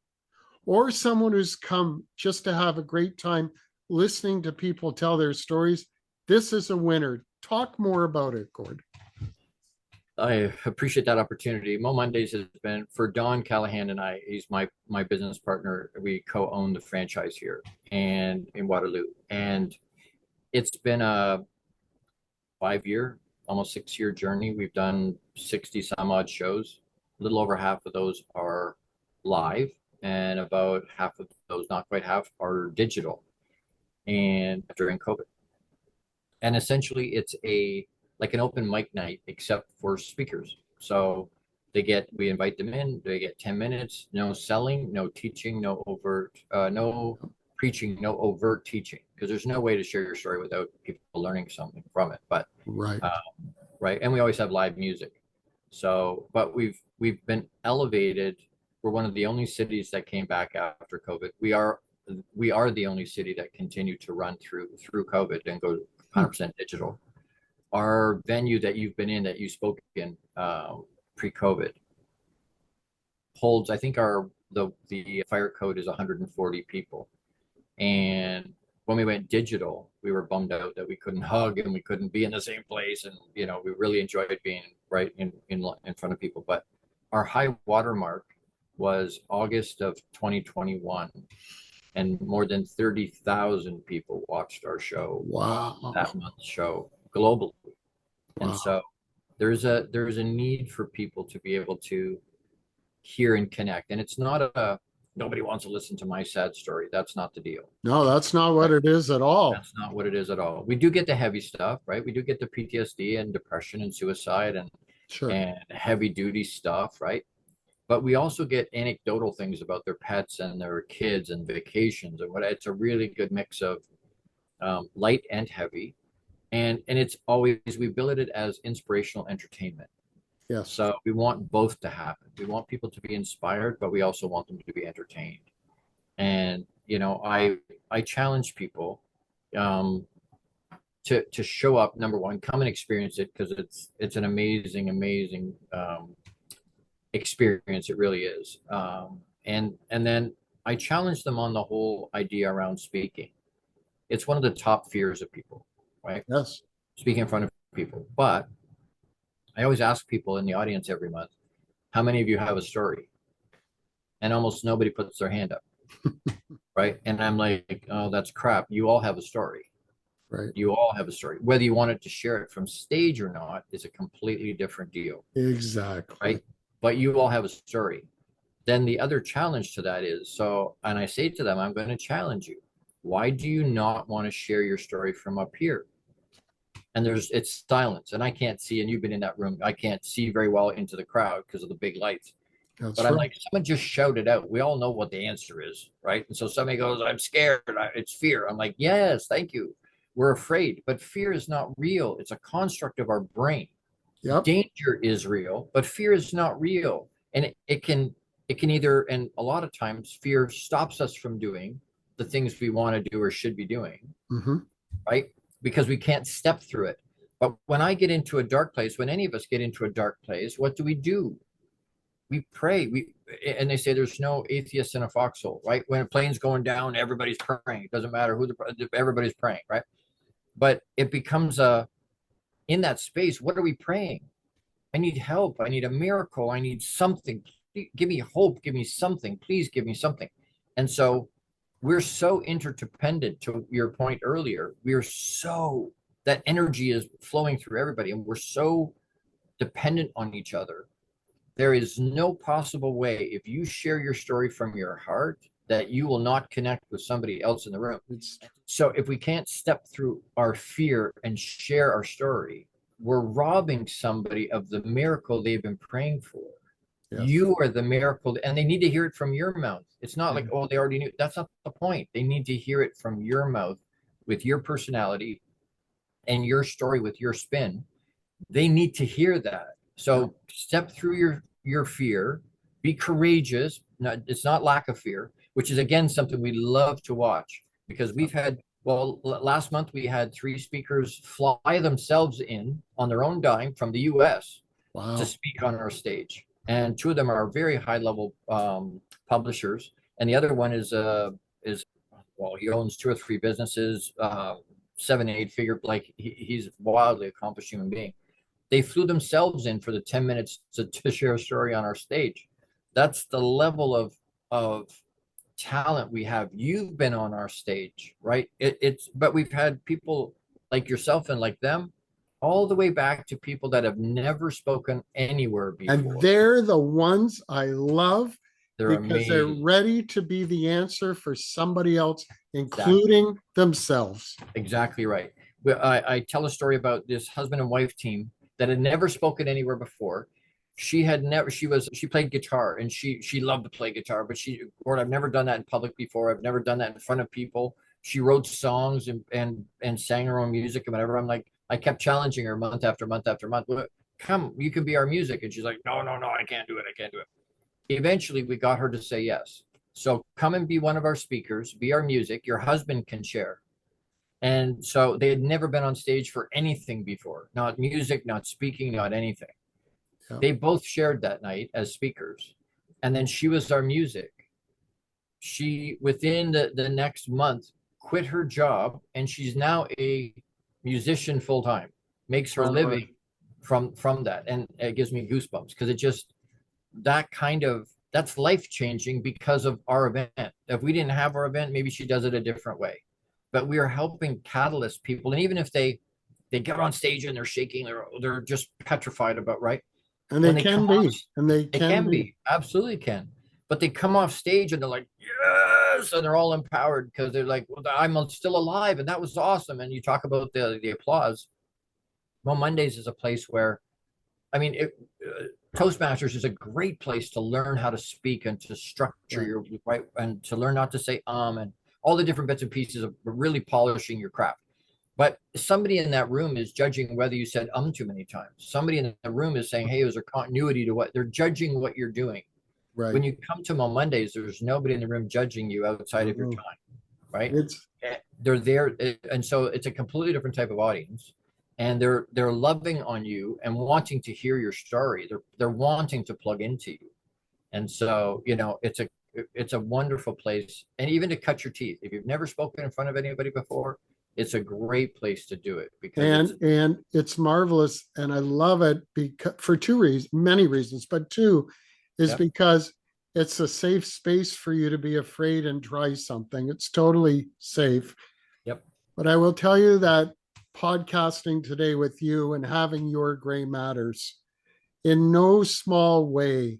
or someone who's come just to have a great time listening to people tell their stories. This is a winner. Talk more about it, Gord. I appreciate that opportunity. Mo Mondays has been for Don Callahan and I. He's my business partner. We co-own the franchise here and in Waterloo, and it's been a 5 year, almost 6 year journey. We've done 60 some odd shows. A little over half of those are live, and about half of those, not quite half, are digital. And during COVID, and essentially it's a like an open mic night except for speakers. So we invite them in, they get 10 minutes, no selling, no teaching, no preaching, no overt teaching, because there's no way to share your story without people learning something from it. But Right. right, and we always have live music. So but we've been elevated. We're one of the only cities that came back after COVID. We are the only city that continued to run through COVID and go 100% digital. Our venue that you've been in, that you spoke in pre-COVID, holds, I think the fire code is 140 people. And when we went digital, we were bummed out that we couldn't hug and we couldn't be in the same place. And, we really enjoyed being right in front of people. But our high watermark was August of 2021. And more than 30,000 people watched our show. Wow. That month's show globally. And Wow. so there's a need for people to be able to hear and connect. And it's not nobody wants to listen to my sad story. That's not the deal. No, that's not what it is at all. That's not what it is at all. We do get the heavy stuff, right? We do get the PTSD and depression and suicide and Sure. and heavy duty stuff, right? But we also get anecdotal things about their pets and their kids and vacations and what. It's a really good mix of light and heavy, and it's always, we billet it as inspirational entertainment. Yes. So we want both to happen. We want people to be inspired, but we also want them to be entertained. And I challenge people to show up. Number one, come and experience it, because it's an amazing experience. It really is. And then I challenge them on the whole idea around speaking. It's one of the top fears of people, right? Yes. Speaking in front of people. But I always ask people in the audience every month, how many of you have a story? And almost nobody puts their hand up. Right. And I'm like, oh, that's crap. You all have a story. Right. You all have a story. Whether you wanted to share it from stage or not is a completely different deal. Exactly. Right. But you all have a story. Then the other challenge to that is, and I say to them, I'm going to challenge you. Why do you not want to share your story from up here? And it's silence, and I can't see, and you've been in that room, I can't see very well into the crowd because of the big lights. That's But right. I'm like, someone just shouted out. We all know what the answer is, right? And so somebody goes, I'm scared. It's fear. I'm like, yes, thank you. We're afraid, but fear is not real. It's a construct of our brain. Yep. Danger is real, but fear is not real. And it can either, and a lot of times fear stops us from doing the things we want to do or should be doing, right? Because we can't step through it. But when I get into a dark place, when any of us get into a dark place, what do? We pray. And they say there's no atheist in a foxhole, right? When a plane's going down, everybody's praying. It doesn't matter everybody's praying, right? But it becomes in that space, what are we praying? I need help. I need a miracle. I need something. Give me hope. Give me something. Please give me something. And so we're so interdependent, to your point earlier. That energy is flowing through everybody, and we're so dependent on each other. There is no possible way, if you share your story from your heart, that you will not connect with somebody else in the room. So if we can't step through our fear and share our story, we're robbing somebody of the miracle they've been praying for. Yes. You are the miracle, and they need to hear it from your mouth. It's not like, oh, they already knew. That's not the point. They need to hear it from your mouth, with your personality and your story, with your spin. They need to hear that. So step through your fear, be courageous. It's not lack of fear, which is, again, something we love to watch, because we've had, last month we had 3 speakers fly themselves in on their own dime from the US to speak on our stage. And 2 of them are very high level publishers. And the other one is he owns 2 or 3 businesses, 7, 8 figure, like he's a wildly accomplished human being. They flew themselves in for the 10 minutes to share a story on our stage. That's the level of talent we have. You've been on our stage, right? But we've had people like yourself and like them, all the way back to people that have never spoken anywhere before. And they're the ones I love, because amazing. They're ready to be the answer for somebody else, including themselves. Exactly right. I tell a story about this husband and wife team that had never spoken anywhere before. She played guitar, and she loved to play guitar, but Gord, I've never done that in public before. I've never done that in front of people. She wrote songs and sang her own music and whatever. I'm like, I kept challenging her month after month after month. Come, you can be our music. And she's like, no, I can't do it. I can't do it. Eventually, we got her to say yes. So come and be one of our speakers, be our music. Your husband can share. And so they had never been on stage for anything before, not music, not speaking, not anything. Yeah. They both shared that night as speakers. And then she was our music. She, within the next month, quit her job, and she's now a musician full time, makes her living from that. And it gives me goosebumps because it just, that's life changing because of our event. If we didn't have our event, maybe she does it a different way. But we are helping catalyst people, and even if they get on stage and they're shaking, they're just petrified about, right? And they can be, and they can be, absolutely can. But they come off stage and they're like, yes, and they're all empowered because they're like, well, I'm still alive, and that was awesome. And you talk about the applause. Well, Mondays is a place where, I mean, Toastmasters is a great place to learn how to speak and to structure your right, and to learn not to say and all the different bits and pieces of really polishing your craft. But somebody in that room is judging whether you said too many times. Somebody in the room is saying, hey, is there continuity to what they're judging what you're doing? right. When you come to them on Mondays, there's nobody in the room judging you outside of your time, right? They're there. And so it's a completely different type of audience. And they're loving on you and wanting to hear your story. They're wanting to plug into you. And so, it's a wonderful place. And even to cut your teeth. If you've never spoken in front of anybody before, it's a great place to do it because and it's marvelous. And I love it because for many reasons, but two is because it's a safe space for you to be afraid and try something. It's totally safe. Yep. But I will tell you that podcasting today with you and having Your Gray Matters in no small way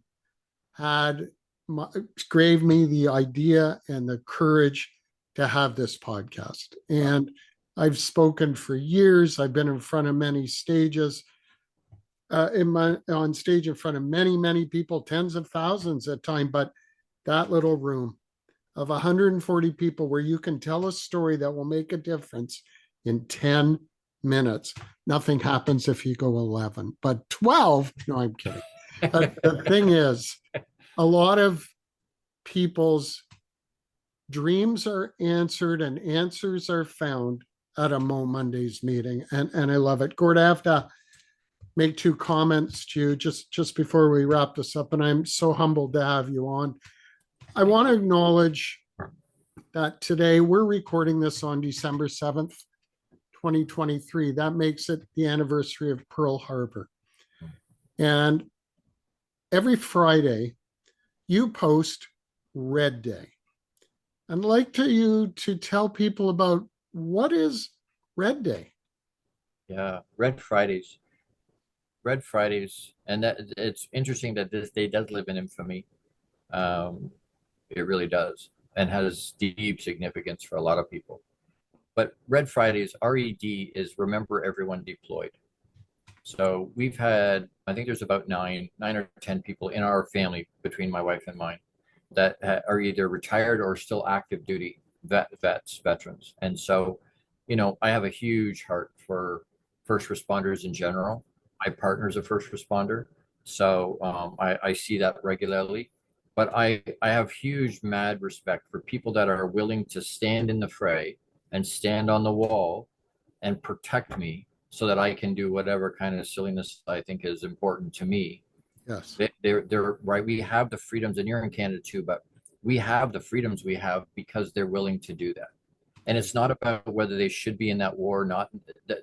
gave me the idea and the courage to have this podcast. And I've spoken for years. I've been in front of many stages, on stage in front of many, many people, tens of thousands at time. But that little room of 140 people where you can tell a story that will make a difference in 10 minutes. Nothing happens if you go 11, but 12, no, I'm kidding. But the thing is, a lot of people's dreams are answered and answers are found at a Mo Mondays meeting. And I love it. Gord, I have to make two comments to you just before we wrap this up. And I'm so humbled to have you on. I want to acknowledge that today we're recording this on December 7th, 2023. That makes it the anniversary of Pearl Harbor. And every Friday, you post Red Day. I'd like you to tell people about what is Red Day. Yeah, Red Fridays. And that it's interesting that this day does live in infamy. It really does, and has deep significance for a lot of people. But Red Fridays, RED, is Remember Everyone Deployed. So we've had, I think there's about nine or 10 people in our family between my wife and mine that are either retired or still active duty veterans. And so, I have a huge heart for first responders in general. My partner's a first responder, so I see that regularly. But I have huge mad respect for people that are willing to stand in the fray and stand on the wall and protect me so that I can do whatever kind of silliness I think is important to me. Yes. They're right. We have the freedoms, and you're in Canada too, but we have the freedoms we have because they're willing to do that. And it's not about whether they should be in that war or not.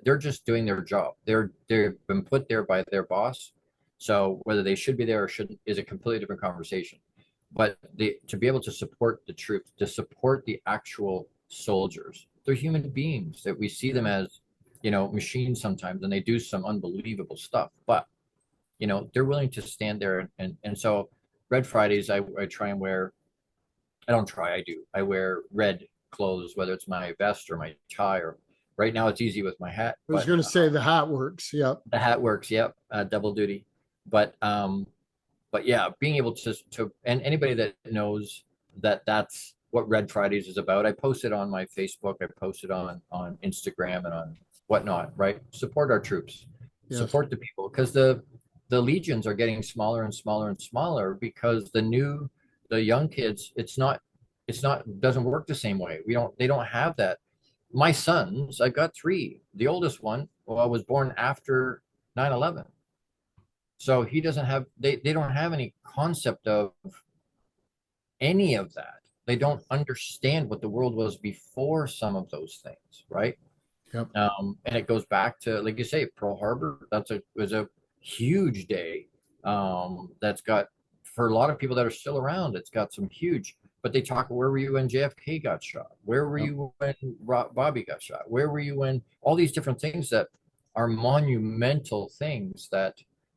They're just doing their job. They've been put there by their boss. So whether they should be there or shouldn't is a completely different conversation. But to be able to support the troops, to support the actual soldiers, they're human beings that we see them as, machines sometimes, and they do some unbelievable stuff. But, they're willing to stand there. And so Red Fridays, I try and wear, I don't try, I do. I wear red clothes, whether it's my vest or my tie, or right now it's easy with my hat. I was going to say the hat works. Yep. The hat works. Yep. Double duty. But yeah, being able to, and anybody that knows that that's what Red Fridays is about, I post it on my Facebook, I post it on Instagram and on whatnot, right? Support our troops, Yes. Support the people, because the legions are getting smaller and smaller and smaller because the young kids, doesn't work the same way. They don't have that. My sons, I've got three. The oldest one, was born after 9/11. So he doesn't have, they don't have any concept of any of that. They don't understand what the world was before some of those things, right? Yep. And it goes back to, like you say, Pearl Harbor. Was a huge day. That's got, for a lot of people that are still around, it's got some huge. But they talk, where were you when JFK got shot? Where were Yep. you when Bobby got shot? Where were you when all these different things that are monumental things that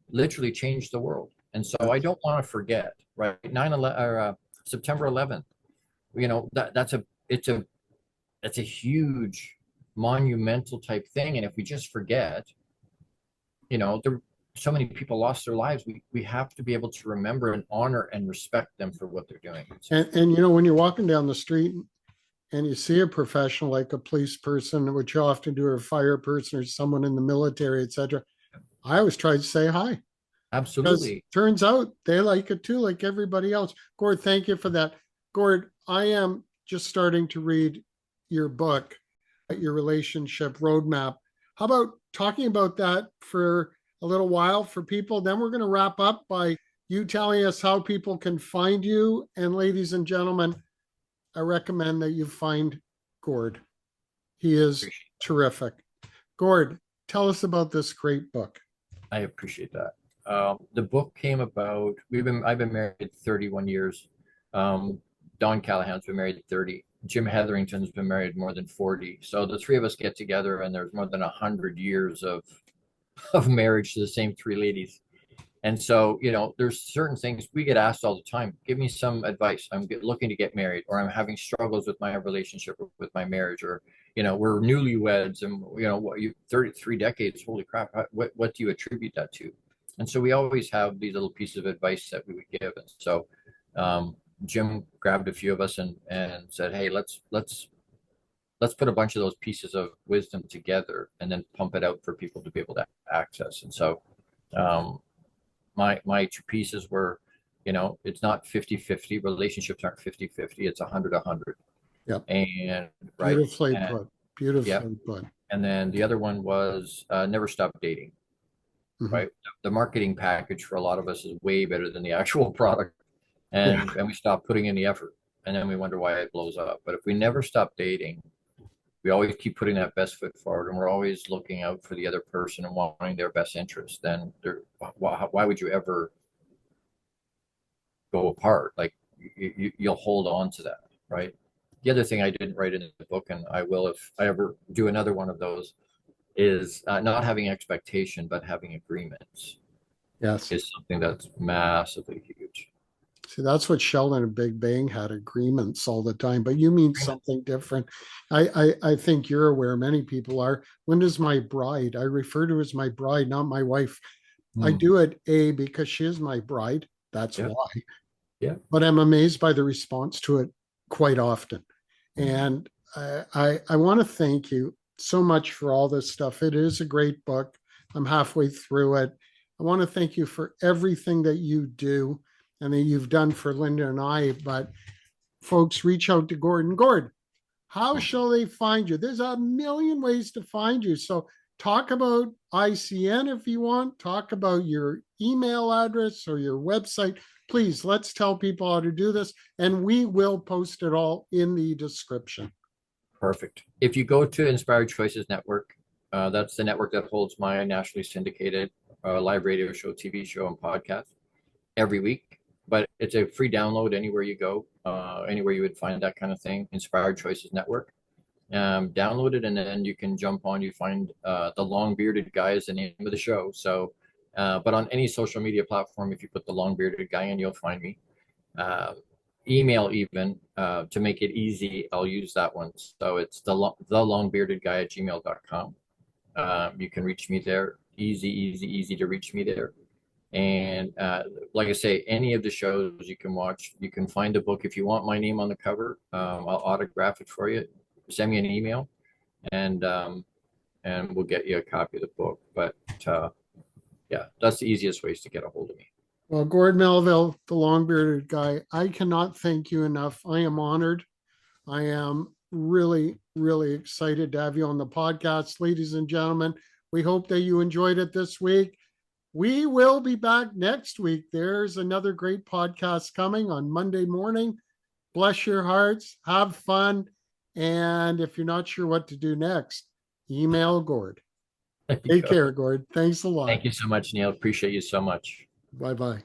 literally changed the world? And so I don't want to forget, right? 9/11 or September 11th. You know, it's a huge monumental type thing. And if we just forget, you know, there so many people lost their lives. We have to be able to remember and honor and respect them for what they're doing. And you know, when you're walking down the street and you see a professional like a police person, which you often do, or a fire person or someone in the military, etc., I always try to say hi. Because Absolutely. turns out they like it too, like everybody else. Gord, thank you for that. Gord, I am just starting to read your book, your relationship roadmap. How about talking about that for a little while for people? Then we're going to wrap up by you telling us how people can find you. And ladies and gentlemen, I recommend that you find Gord. He is terrific. Gord, tell us about this great book. I appreciate that. The book came about. I've been married 31 years. Don Callahan's been married 30. Jim Hetherington's been married more than 40. So the three of us get together, and there's more than 100 years of marriage to the same three ladies. And so, you know, there's certain things we get asked all the time. Give me some advice. I'm looking to get married, or I'm having struggles with my relationship, with my marriage, or, you know, we're newlyweds, and, you know, what, you 33 decades, holy crap, what do you attribute that to? And so we always have these little pieces of advice that we would give. And so Jim grabbed a few of us and said, hey, let's put a bunch of those pieces of wisdom together and then pump it out for people to be able to access. And so my two pieces were, you know, it's not 50-50. Relationships aren't 50-50. It's 100-100. Yep. And right. Beautifully put. Beautifully put. And then the other one was never stop dating. Mhm. Right. The marketing package for a lot of us is way better than the actual product. And we stop putting in the effort, and then we wonder why it blows up. But if we never stop dating, we always keep putting that best foot forward, and we're always looking out for the other person and wanting their best interest, then why would you ever go apart? Like you'll hold on to that, right? The other thing I didn't write in the book, and I will if I ever do another one of those, is not having expectation, but having agreements. Yes. Is something that's massively huge. See, that's what Sheldon and Big Bang had, agreements all the time, but you mean something different. I think you're aware, many people are. Linda's my bride. I refer to her as my bride, not my wife. I do it, A, because she is my bride. That's why. Yeah. But I'm amazed by the response to it quite often. And I want to thank you so much for all this stuff. It is a great book. I'm halfway through it. I want to thank you for everything that you do and that you've done for Linda and I. But folks, reach out to Gordon. Gord, how shall they find you? There's a million ways to find you. So talk about ICN if you want. Talk about your email address or your website. Please, let's tell people how to do this, and we will post it all in the description. Perfect. If you go to Inspired Choices Network, that's the network that holds my nationally syndicated live radio show, TV show, and podcast every week. But it's a free download anywhere you go, anywhere you would find that kind of thing. Inspired Choices Network. Download it, and then you can jump on. You find the Long Bearded Guy is the name of the show. So, but on any social media platform, if you put the Long Bearded Guy in, you'll find me. Email even to make it easy, I'll use that one. So it's the longbeardedguy@gmail.com. You can reach me there. Easy to reach me there. And like I say, any of the shows you can watch, you can find a book. If you want my name on the cover, I'll autograph it for you. Send me an email, and we'll get you a copy of the book. But yeah, that's the easiest ways to get a hold of me. Well, Gord Melville, the long-bearded guy, I cannot thank you enough. I am honored. I am really, really excited to have you on the podcast. Ladies and gentlemen, we hope that you enjoyed it this week. We will be back next week. There's another great podcast coming on Monday morning. Bless your hearts. Have fun. And if you're not sure what to do next, email Gord. There you Take go. care, Gord. Thanks a lot. Thank you so much, Neil. Appreciate you so much. Bye bye.